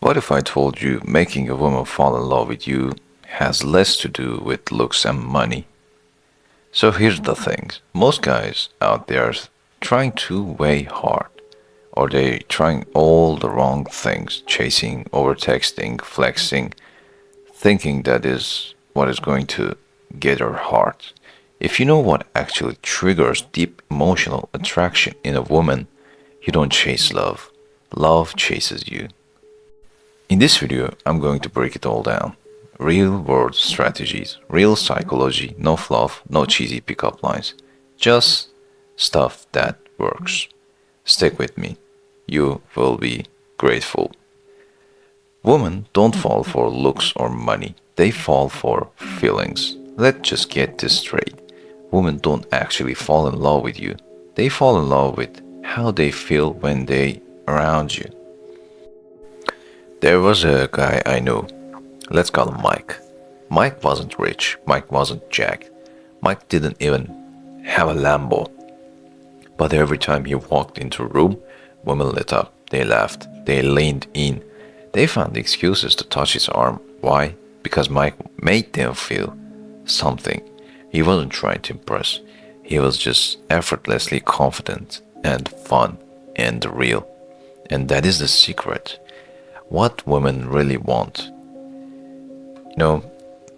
What if I told you making a woman fall in love with you has less to do with looks and money? So here's the thing. Most guys out there are trying too way hard, or they trying all the wrong things, chasing, overtexting, flexing, thinking that is what is going to get her heart. If you know what actually triggers deep emotional attraction in a woman, you don't chase love. Love chases you. In this video, I'm going to break it all down. Real world strategies, real psychology, no fluff, no cheesy pickup lines. Just stuff that works. Stick with me. You will be grateful. Women don't fall for looks or money. They fall for feelings. Let's just get this straight. Women don't actually fall in love with you. They fall in love with how they feel when they around you. There was a guy I knew. Let's call him Mike. Mike wasn't rich. Mike wasn't jacked. Mike didn't even have a Lambo. But every time he walked into a room, women lit up. They laughed. They leaned in. They found excuses to touch his arm. Why? Because Mike made them feel something. He wasn't trying to impress. He was just effortlessly confident and fun and real. And that is the secret. What women really want.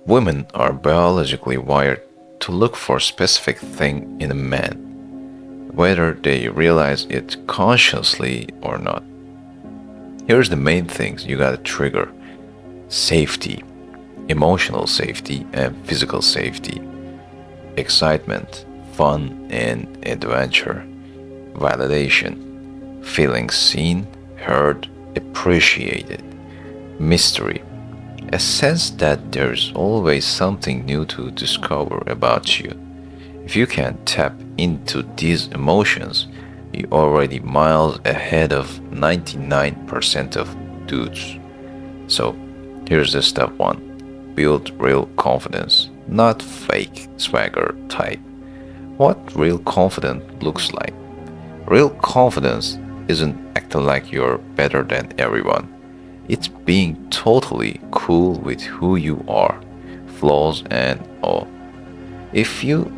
Women are biologically wired to look for a specific thing in a man, whether they realize it consciously or not. Here's the main things you gotta trigger: safety, emotional safety, and physical safety, excitement, fun, and adventure, validation, feeling seen, heard, appreciated, mystery, a sense that there's always something new to discover about you. If you can tap into these emotions, you're already miles ahead of 99% of dudes. So, here's the step one: build real confidence, not fake swagger type. What real confidence looks like? Real confidence isn't acting like you're better than everyone. It's being totally cool with who you are, flaws and all. If you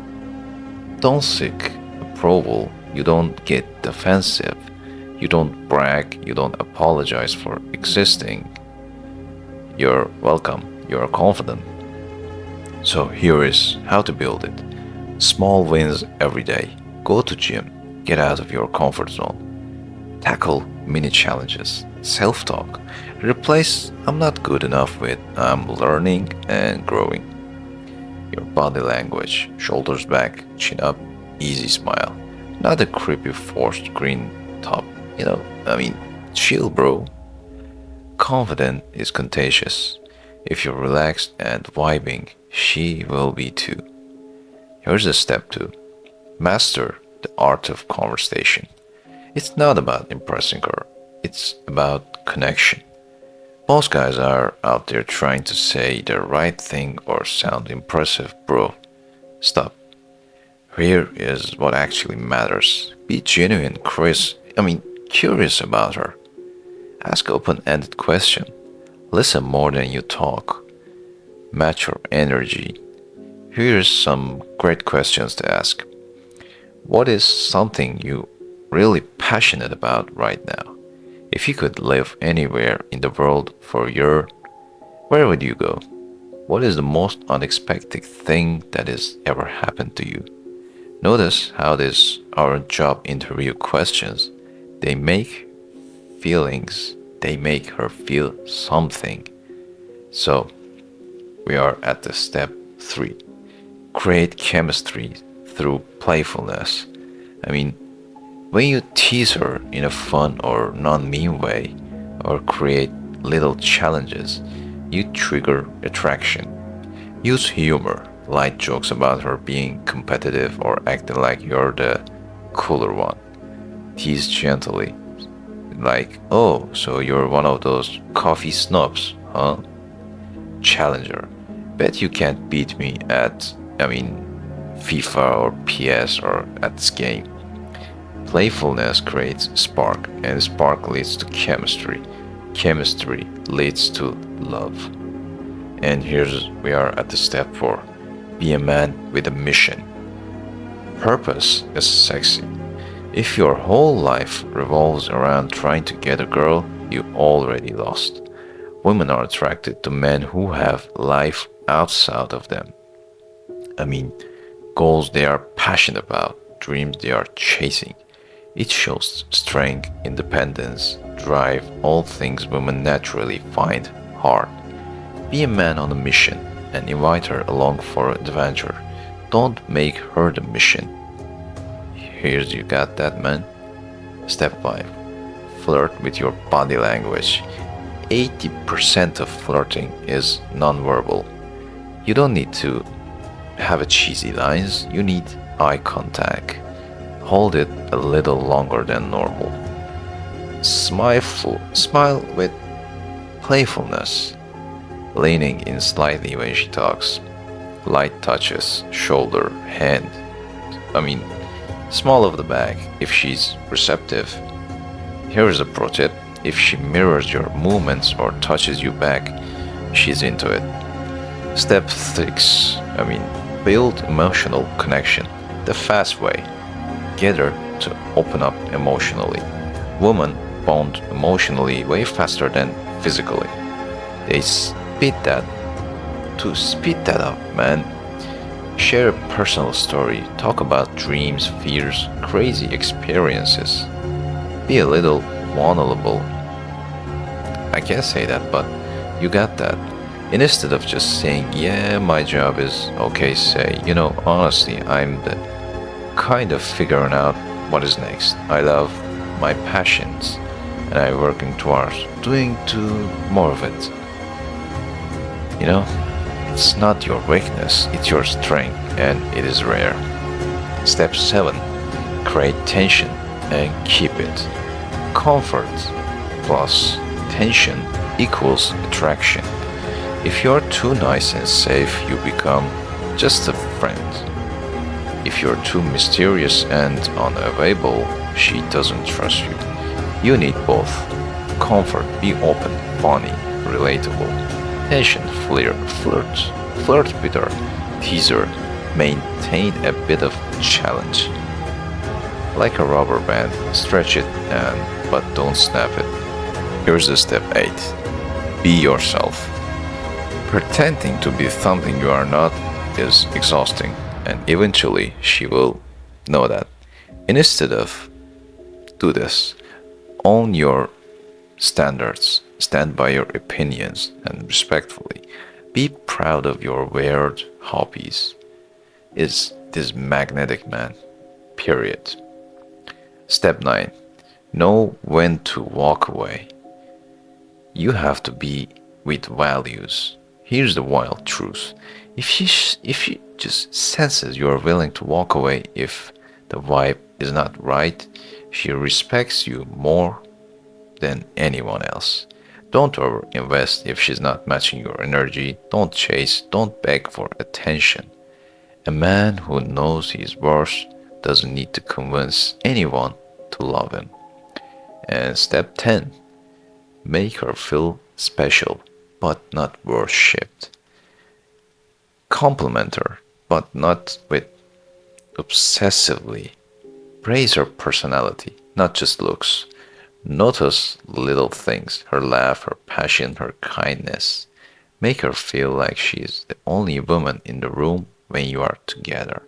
don't seek approval, you don't get defensive, you don't brag, you don't apologize for existing. You're welcome, you're confident. So here is how to build it. Small wins every day. Go to gym, get out of your comfort zone. Tackle mini challenges. Self-talk. Replace "I'm not good enough" with "I'm learning and growing." Your body language. Shoulders back, chin up, easy smile. Not a creepy forced green top. Chill, bro. Confident is contagious. If you're relaxed and vibing, she will be too. Here's the step two. Master the art of conversation. It's not about impressing her, it's about connection. Most guys are out there trying to say the right thing or sound impressive, bro. Stop. Here is what actually matters. Be genuine, curious about her. Ask open-ended questions. Listen more than you talk. Match your energy. Here's some great questions to ask. What is something you really passionate about right now? If you could live anywhere in the world for a year, where would you go? What is the most unexpected thing that has ever happened to you? Notice how these aren't job interview questions. They make her feel something. So, we are at the step 3. Create chemistry through playfulness. When you tease her in a fun or non-mean way, or create little challenges, you trigger attraction. Use humor, light jokes about her being competitive or acting like you're the cooler one. Tease gently, like, "Oh, so you're one of those coffee snobs, huh?" Challenge her. Bet you can't beat me at, FIFA or PS or at this game. Playfulness creates spark, and spark leads to chemistry. chemistry leads to love. And here's we are at the step 4. Be a man with a mission. Purpose is sexy. If your whole life revolves around trying to get a girl, you already lost. Women are attracted to men who have life outside of them. I mean, goals they are passionate about, dreams they are chasing. It shows strength, independence, drive, all things women naturally find hard. Be a man on a mission and invite her along for an adventure. Don't make her the mission. Here's you got that, man. Step 5. Flirt with your body language. 80% of flirting is nonverbal. You don't need to have a cheesy lines, you need eye contact. Hold it a little longer than normal. Smile with playfulness, leaning in slightly when she talks. Light touches, shoulder, hand. Small of the back if she's receptive. Here's a pro tip. If she mirrors your movements or touches you back, she's into it. Step 6. Build emotional connection. The fast way. Get her to open up emotionally. Women bond emotionally way faster than physically. They speed that up, man. Share a personal story. Talk about dreams, fears, crazy experiences. Be a little vulnerable. I can't say that, but you got that. And instead of just saying, yeah, my job is okay, say, honestly, I'm the kind of figuring out what is next. I love my passions and I'm working towards doing more of it. It's not your weakness, it's your strength, and it is rare. Step 7. Create tension and keep it. Comfort plus tension equals attraction. If you're too nice and safe, you become just a friend. If you're too mysterious and unavailable, she doesn't trust you. You need both. Comfort, be open, funny, relatable. Tension, flirt with her, tease her, maintain a bit of challenge. Like a rubber band, stretch it but don't snap it. Here's the step 8. Be yourself. Pretending to be something you are not is exhausting, and eventually she will know that. And instead of do this, own your standards, stand by your opinions, and respectfully be proud of your weird hobbies. Is this magnetic man? Period. Step 9. Know when to walk away. You have to be with values. Here's the wild truth. If she just senses you're willing to walk away if the vibe is not right, she respects you more than anyone else. Don't overinvest if she's not matching your energy. Don't chase, don't beg for attention. A man who knows his worth doesn't need to convince anyone to love him. And step 10. Make her feel special, but not worshipped. Compliment her, but not with obsessively. Praise her personality, not just looks. Notice little things, her laugh, her passion, her kindness. Make her feel like she is the only woman in the room when you are together.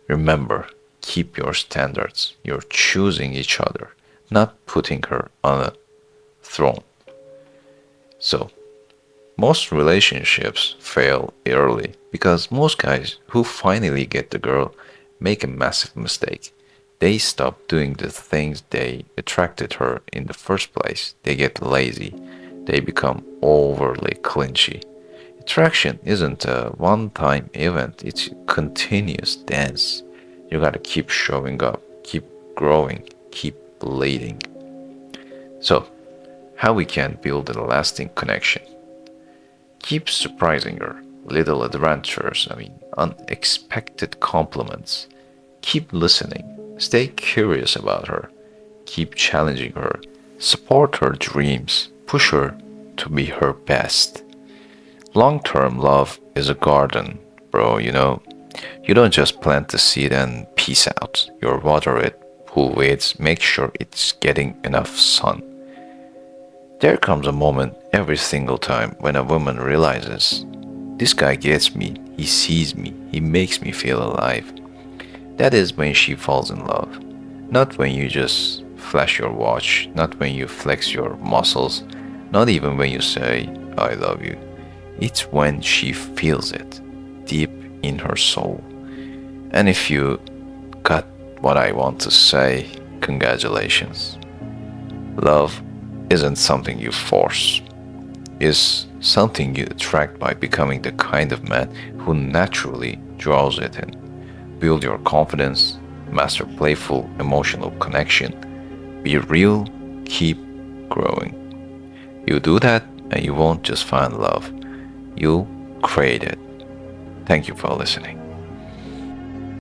Remember, keep your standards. You're choosing each other, not putting her on a throne. So, most relationships fail early because most guys who finally get the girl make a massive mistake. They stop doing the things they attracted her in the first place. They get lazy. They become overly clinchy. Attraction isn't a one-time event. It's a continuous dance. You gotta keep showing up, keep growing, keep leading. So, how we can build a lasting connection? Keep surprising her. Little adventures, unexpected compliments. Keep listening. Stay curious about her. Keep challenging her. Support her dreams, push her to be her best. Long-term love is a garden, bro, you know. You don't just plant the seed and peace out. You water it, pull weeds, make sure it's getting enough sun. There comes a moment every single time when a woman realizes, this guy gets me, he sees me, he makes me feel alive. That is when she falls in love. Not when you just flash your watch, not when you flex your muscles, not even when you say, I love you. It's when she feels it, deep in her soul. And if you got what I want to say, congratulations. Love isn't something you force. It's something you attract by becoming the kind of man who naturally draws it in. Build your confidence, master playful emotional connection, be real, keep growing. You do that and you won't just find love, you'll create it. Thank you for listening.